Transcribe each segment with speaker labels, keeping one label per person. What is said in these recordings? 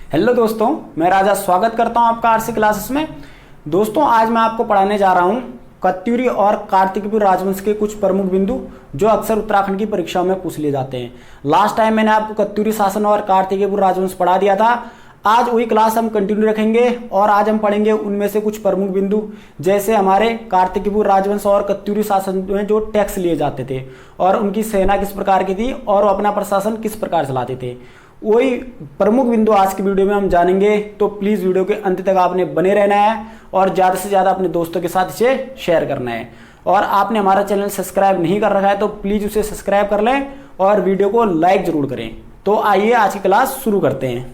Speaker 1: Hello दोस्तों, मैं राजा स्वागत करता हूं आपका आरसी क्लासेस में। दोस्तों, आज मैं आपको पढ़ाने जा रहा हूं कत्यूरी और कार्तिकपुर राजवंश के कुछ प्रमुख बिंदु जो अक्सर उत्तराखंड की परीक्षाओं में पूछ लिए जाते हैं। लास्ट टाइम मैंने आपको कत्यूरी शासन और कार्तिकपुर राजवंश पढ़ा दिया था। आज वही क्लास हम कंटिन्यू रखेंगे और आज हम पढ़ेंगे उनमें से कुछ प्रमुख बिंदु, जैसे हमारे कार्तिकपुर राजवंश और कत्यूरी शासन में जो टैक्स लिए जाते थे और उनकी सेना किस प्रकार की थी और वो अपना प्रशासन किस प्रकार चलाते थे। वही प्रमुख बिंदु आज की वीडियो में हम जानेंगे। तो प्लीज वीडियो के अंत तक आपने बने रहना है और ज्यादा से ज्यादा अपने दोस्तों के साथ इसे शेयर करना है। और आपने हमारा चैनल सब्सक्राइब नहीं कर रखा है तो प्लीज उसे सब्सक्राइब कर लें और वीडियो को लाइक जरूर करें। तो आइए आज की क्लास शुरू करते हैं।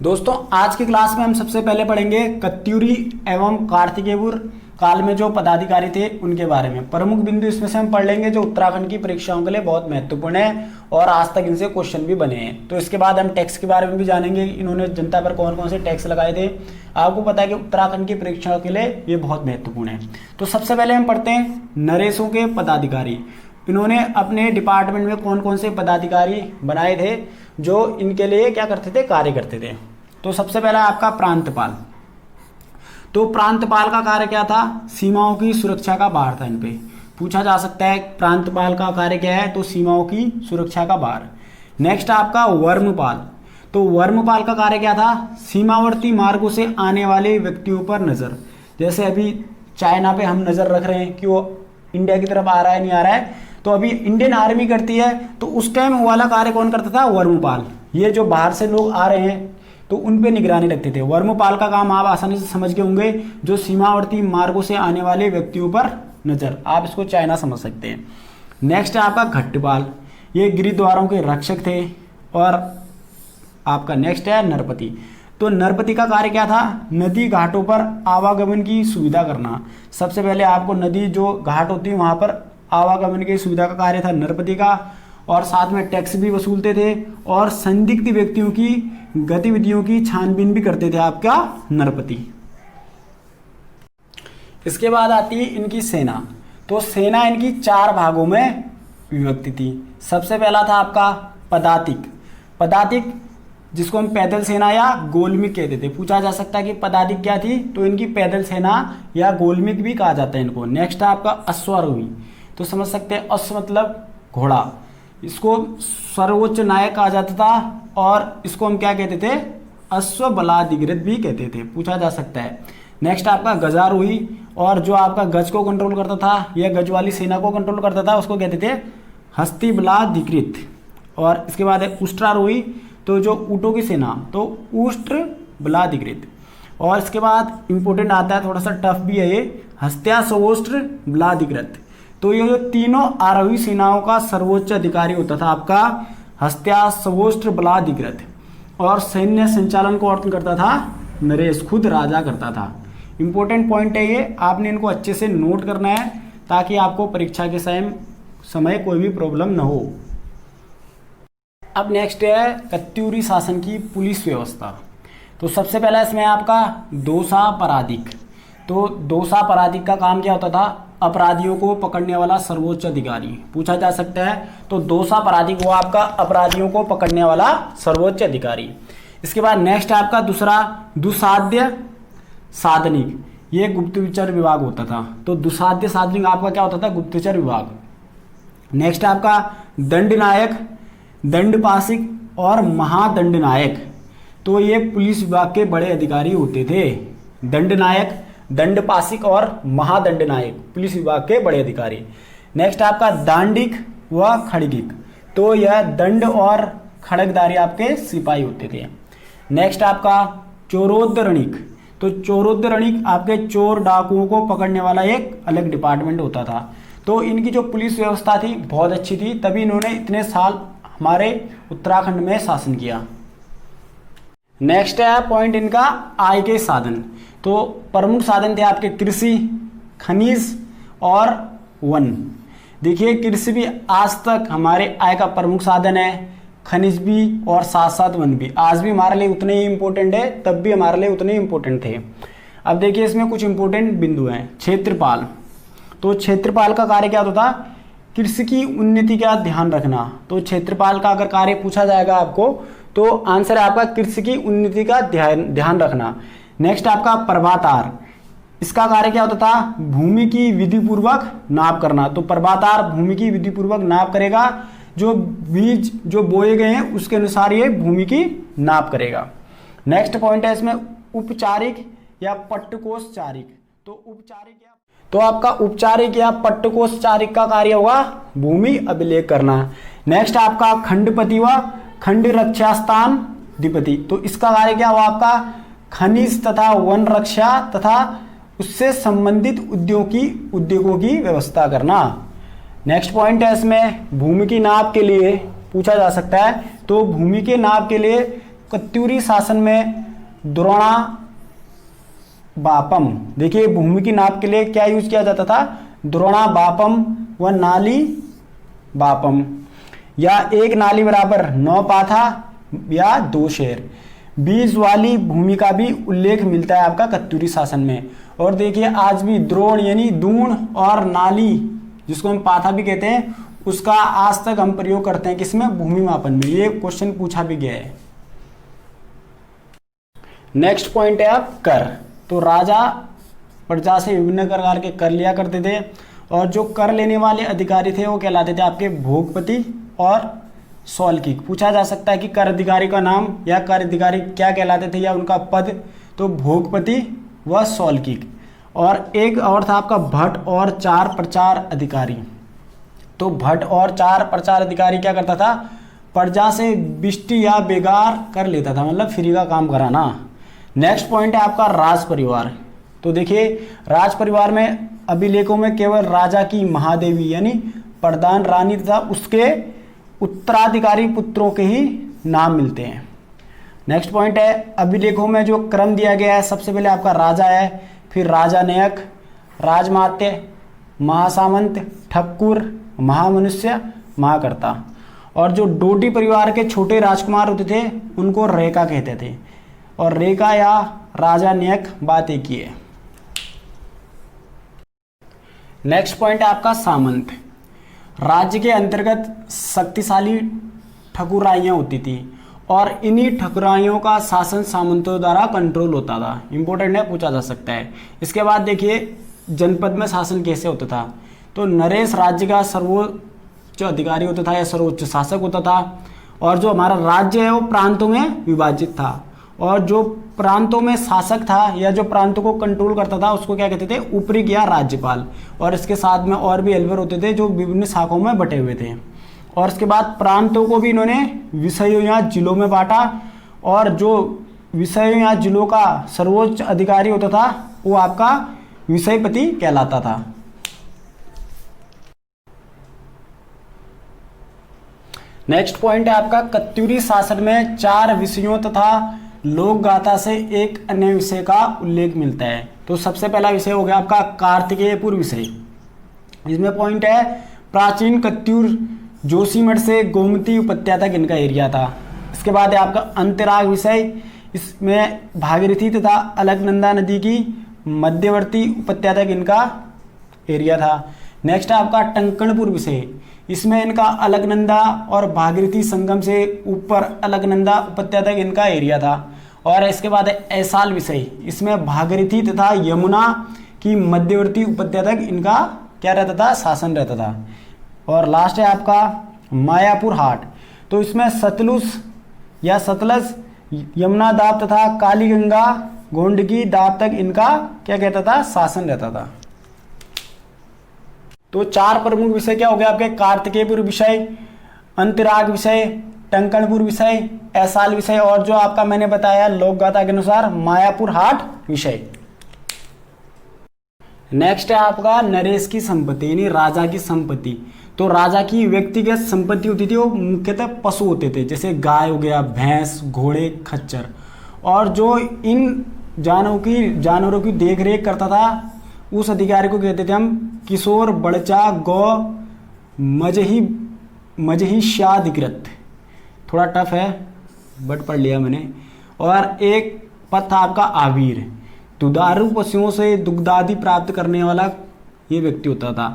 Speaker 1: दोस्तों, आज की क्लास में हम सबसे पहले पढ़ेंगे कत्यूरी एवं कार्तिकेयपुर काल में जो पदाधिकारी थे उनके बारे में। प्रमुख बिंदु इसमें से हम पढ़ लेंगे जो उत्तराखंड की परीक्षाओं के लिए बहुत महत्वपूर्ण है और आज तक इनसे क्वेश्चन भी बने हैं। तो इसके बाद हम टैक्स के बारे में भी जानेंगे, इन्होंने जनता पर कौन कौन से टैक्स लगाए थे। आपको पता है कि उत्तराखंड की परीक्षाओं के लिए ये बहुत महत्वपूर्ण है। तो सबसे पहले हम पढ़ते हैं नरेशों के पदाधिकारी। इन्होंने अपने डिपार्टमेंट में कौन कौन से पदाधिकारी बनाए थे जो इनके लिए क्या करते थे, कार्य करते थे। तो सबसे पहला आपका प्रांतपाल। तो प्रांतपाल का कार्य क्या था, सीमाओं की सुरक्षा का भार था। इन पे पूछा जा सकता है प्रांतपाल का कार्य क्या है, तो सीमाओं की सुरक्षा का भार। नेक्स्ट आपका वर्मपाल। तो वर्मपाल का कार्य क्या था, सीमावर्ती मार्गों से आने वाले व्यक्तियों पर नजर। जैसे अभी चाइना पे हम नजर रख रहे हैं कि वो इंडिया की तरफ आ रहा है नहीं आ रहा है, तो अभी इंडियन आर्मी करती है, तो उस टाइम वाला कार्य कौन करता था, वर्मपाल। ये जो बाहर से लोग आ रहे हैं तो उन पे निगरानी रखते थे। वर्मपाल का काम आप आसानी से समझ गए होंगे, जो सीमावर्ती मार्गों से आने वाले व्यक्तियों पर नजर। आप इसको चाइना समझ सकते हैं। नेक्स्ट है आपका घट्टपाल। ये गिरिद्वारों के रक्षक थे। और आपका नेक्स्ट है नरपति। तो नरपति का कार्य क्या था, नदी घाटों पर आवागमन की सुविधा करना। सबसे पहले आपको नदी जो घाट होती है वहां पर आवागमन की सुविधा का कार्य था नरपति का। और साथ में टैक्स भी वसूलते थे और संदिग्ध व्यक्तियों की गतिविधियों की छानबीन भी करते थे आपका नरपति। इसके बाद आती है इनकी सेना। तो सेना इनकी 4 भागों में विभक्त थी। सबसे पहला था आपका पदातिक। पदातिक जिसको हम पैदल सेना या गोलमिक कहते थे। पूछा जा सकता है कि पदातिक क्या थी, तो इनकी पैदल सेना या गोलमिक भी कहा जाता है इनको। नेक्स्ट है आपका अश्वारोही। तो समझ सकते हैं अश्व मतलब घोड़ा, इसको सर्वोच्च नायक कहा जाता था और इसको हम क्या कहते थे, अश्व बलाधिकृत भी कहते थे। पूछा जा सकता है। नेक्स्ट आपका गजारोही, और जो आपका गज को कंट्रोल करता था या गज वाली सेना को कंट्रोल करता था उसको कहते थे हस्ती बलाधिकृत। और इसके बाद है उष्ट्रारोही, तो जो ऊँटों की सेना, तो उष्ट्र बलाधिकृत। और इसके बाद इंपोर्टेंट आता है, थोड़ा सा टफ भी है ये, हस्त्यासवोष्ट्र बलाधिकृत। तो ये जो तीनों आरोही सेनाओं का सर्वोच्च अधिकारी होता था आपका हस्त्यासवोष्ट्र बलाधिकृत। और सैन्य संचालन को कौन करता था, नरेश, खुद राजा करता था। इंपॉर्टेंट पॉइंट है ये, आपने इनको अच्छे से नोट करना है ताकि आपको परीक्षा के समय कोई भी प्रॉब्लम न हो। अब नेक्स्ट है कत्यूरी शासन की पुलिस व्यवस्था। तो सबसे पहला इसमें आपका दोषा पराधिक। तो दोषा पराधिक का काम क्या होता था, अपराधियों को पकड़ने वाला सर्वोच्च अधिकारी। पूछा जा सकता है, तो दोषा पराधिक वो आपका अपराधियों को पकड़ने वाला सर्वोच्च अधिकारी। इसके बाद नेक्स्ट है आपका दूसरा दुसाध्य साधनिक। ये गुप्तचर विभाग होता था। तो दुसाध्य साधनिक आपका क्या होता था, गुप्तचर विभाग। नेक्स्ट है आपका दंडनायक, दंडपाशिक और महादंडनायक। तो ये पुलिस विभाग के बड़े अधिकारी होते थे। दंडनायक, दंडपाशिक और महादंडनायक पुलिस विभाग के बड़े अधिकारी। नेक्स्ट आपका दांडिक व खड़गिक। तो यह दंड और खड़गधारी आपके सिपाही होते थे। नेक्स्ट आपका चोरोद्धरणिक। तो चोरोद्धरणिक आपके चोर डाकुओं को पकड़ने वाला एक अलग डिपार्टमेंट होता था। तो इनकी जो पुलिस व्यवस्था थी बहुत अच्छी थी, तभी इन्होंने इतने साल हमारे उत्तराखंड में शासन किया। नेक्स्ट है पॉइंट इनका आय के साधन। तो प्रमुख साधन थे आपके कृषि, खनिज और वन। देखिए कृषि भी आज तक हमारे आय का प्रमुख साधन है, खनिज भी और साथ साथ वन भी। आज भी हमारे लिए उतने ही इंपॉर्टेंट है, तब भी हमारे लिए उतने ही इंपॉर्टेंट थे। अब देखिए इसमें कुछ इंपॉर्टेंट बिंदु हैं। क्षेत्रपाल। तो क्षेत्रपाल का कार्य क्या होता था, कृषि की उन्नति का ध्यान रखना। तो क्षेत्रपाल का अगर कार्य पूछा जाएगा आपको तो आंसर है आपका कृषि की उन्नति का ध्यान रखना। नेक्स्ट आपका प्रभातार, इसका कार्य क्या होता था? भूमि की विधि पूर्वक नाप करना। तो प्रभातार भूमि की विधि पूर्वक नाप करेगा, जो बीज जो बोए गए हैं उसके अनुसार ये भूमि की नाप करेगा। नेक्स्ट पॉइंट है इसमें उपचारिक या पट्टकोशचारिक। तो आपका उपचारिक या पट्टकोशचारिक का कार्य होगा भूमि अभिलेख करना। नेक्स्ट आपका खंडपति व खंड रक्षा स्थान अधिपति। तो इसका कार्य क्या हुआ? आपका खनिज तथा वन रक्षा तथा उससे संबंधित उद्योगों की व्यवस्था करना। नेक्स्ट पॉइंट है इसमें भूमि की नाप के लिए पूछा जा सकता है। तो भूमि के नाप के लिए कत्यूरी शासन में द्रोणा बापम, देखिए भूमि की नाप के लिए क्या यूज किया जाता था? द्रोणा बापम व नाली बापम, या एक नाली बराबर 9 पाथा या 2 शेर। बीज वाली भूमि का भी उल्लेख मिलता है आपका कत्यूरी शासन में। और देखिए आज भी द्रोण यानी दूण और नाली जिसको हम पाथा भी कहते हैं उसका आज तक हम प्रयोग करते हैं किसमें? भूमि मापन में। ये क्वेश्चन पूछा भी गया है। नेक्स्ट पॉइंट है आप कर। तो राजा प्रजा से विभिन्न प्रकार के कर लिया करते थे, और जो कर लेने वाले अधिकारी थे वो कहलाते थे आपके भोगपति और सौल्किक। पूछा जा सकता है कि कर अधिकारी का नाम या कर अधिकारी क्या कहलाते थे या उनका पद। तो भोगपति व सौल्किक। और एक और था आपका भट्ट और चार प्रचार अधिकारी। तो भट्ट और चार प्रचार अधिकारी क्या करता था? प्रजा से बिष्टी या बेगार कर लेता था, मतलब फ्री का काम कराना। नेक्स्ट पॉइंट है आपका राज परिवार। तो देखिए राज परिवार में अभिलेखों में केवल राजा की महादेवी यानी प्रधान रानी तथा उसके उत्तराधिकारी पुत्रों के ही नाम मिलते हैं। नेक्स्ट पॉइंट है अभिलेखों में जो क्रम दिया गया है, सबसे पहले आपका राजा है, फिर राजानायक, राजमात्य, महासामंत, ठक्कुर, महामनुष्य, महाकर्ता। और जो डोडी परिवार के छोटे राजकुमार होते थे उनको रेखा कहते थे। और रेखा या राजानायक बात एक ही है। नेक्स्ट पॉइंट है आपका सामंत। राज्य के अंतर्गत शक्तिशाली ठकुराइयाँ होती थी और इन्हीं ठकुराइयों का शासन सामंतों द्वारा कंट्रोल होता था। इंपॉर्टेंट है, पूछा जा सकता है। इसके बाद देखिए जनपद में शासन कैसे होता था। तो नरेश राज्य का सर्वोच्च अधिकारी होता था या सर्वोच्च शासक होता था। और जो हमारा राज्य है वो प्रांतों में विभाजित था, और जो प्रांतों में शासक था या जो प्रांतों को कंट्रोल करता था उसको क्या कहते थे? उपरिक या राज्यपाल। और इसके साथ में और भी एल्वर होते थे जो विभिन्न शाखाओं में बटे हुए थे। और इसके बाद प्रांतों को भी इन्होंने विषयों या जिलों में बांटा, और जो विषयों या जिलों का सर्वोच्च अधिकारी होता था वो आपका विषयपति कहलाता था। नेक्स्ट पॉइंट है आपका कत्यूरी शासन में 4 विषयों तथा लोक गाथा से एक अन्य विषय का उल्लेख मिलता है। तो सबसे पहला विषय हो गया आपका कार्तिकेयपुर विषय। इसमें पॉइंट है प्राचीन कत्यूर जोशीमठ से गोमती उपत्यका तक इनका एरिया था। इसके बाद है आपका अंतराग विषय। इसमें भागीरथी तथा अलकनंदा नदी की मध्यवर्ती उपत्यका तक इनका एरिया था। नेक्स्ट है आपका टंकणपुर विषय। इसमें इनका अलकनंदा और भागीरथी संगम से ऊपर अलकनंदा उपत्यका तक इनका एरिया था। और इसके बाद है ऐसाल विषय। इसमें भागीरथी तथा यमुना की मध्यवर्ती उपत्यका तक इनका क्या रहता था? शासन रहता था। और लास्ट है आपका मायापुर हाट। तो इसमें सतलुज या सतलज, यमुना दाब तथा कालीगंगा गोंडकी दाब तक इनका क्या कहता था? शासन रहता था। तो 4 प्रमुख विषय क्या हो गए आपके? कार्तिकेयपुर विषय, अंतराग विषय, टंकणपुर विषय, ऐसाल विषय, और जो आपका मैंने बताया लोकगाथा के अनुसार मायापुर हाट विषय। नेक्स्ट है आपका नरेश की संपत्ति यानी राजा की संपत्ति। तो राजा की व्यक्तिगत संपत्ति होती थी, वो मुख्यतः पशु होते थे, जैसे गाय हो गया, भैंस, घोड़े, खच्चर। और जो इन जानवरों की देखरेख करता था उस अधिकारी को कहते थे हम किशोर बड़चा गौ मजहिष्याधिकृत। थोड़ा टफ है बट पढ़ लिया मैंने। और एक पद था आपका आवीर। दुधारू पशुओं से दुग्धादि प्राप्त करने वाला ये व्यक्ति होता था,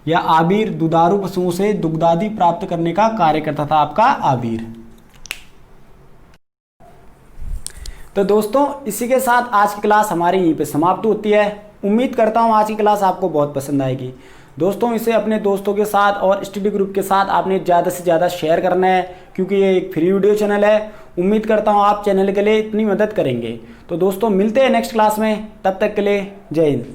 Speaker 1: या आवीर दुधारू पशुओं से दुग्धादि प्राप्त करने का कार्य करता था आपका आवीर। तो दोस्तों इसी के साथ आज की क्लास हमारी यहीं पे समाप्त होती है। उम्मीद करता हूँ आज की क्लास आपको बहुत पसंद आएगी। दोस्तों इसे अपने दोस्तों के साथ और स्टडी ग्रुप के साथ आपने ज़्यादा से ज़्यादा शेयर करना है, क्योंकि ये एक फ्री वीडियो चैनल है। उम्मीद करता हूँ आप चैनल के लिए इतनी मदद करेंगे। तो दोस्तों मिलते हैं नेक्स्ट क्लास में, तब तक के लिए जय हिंद।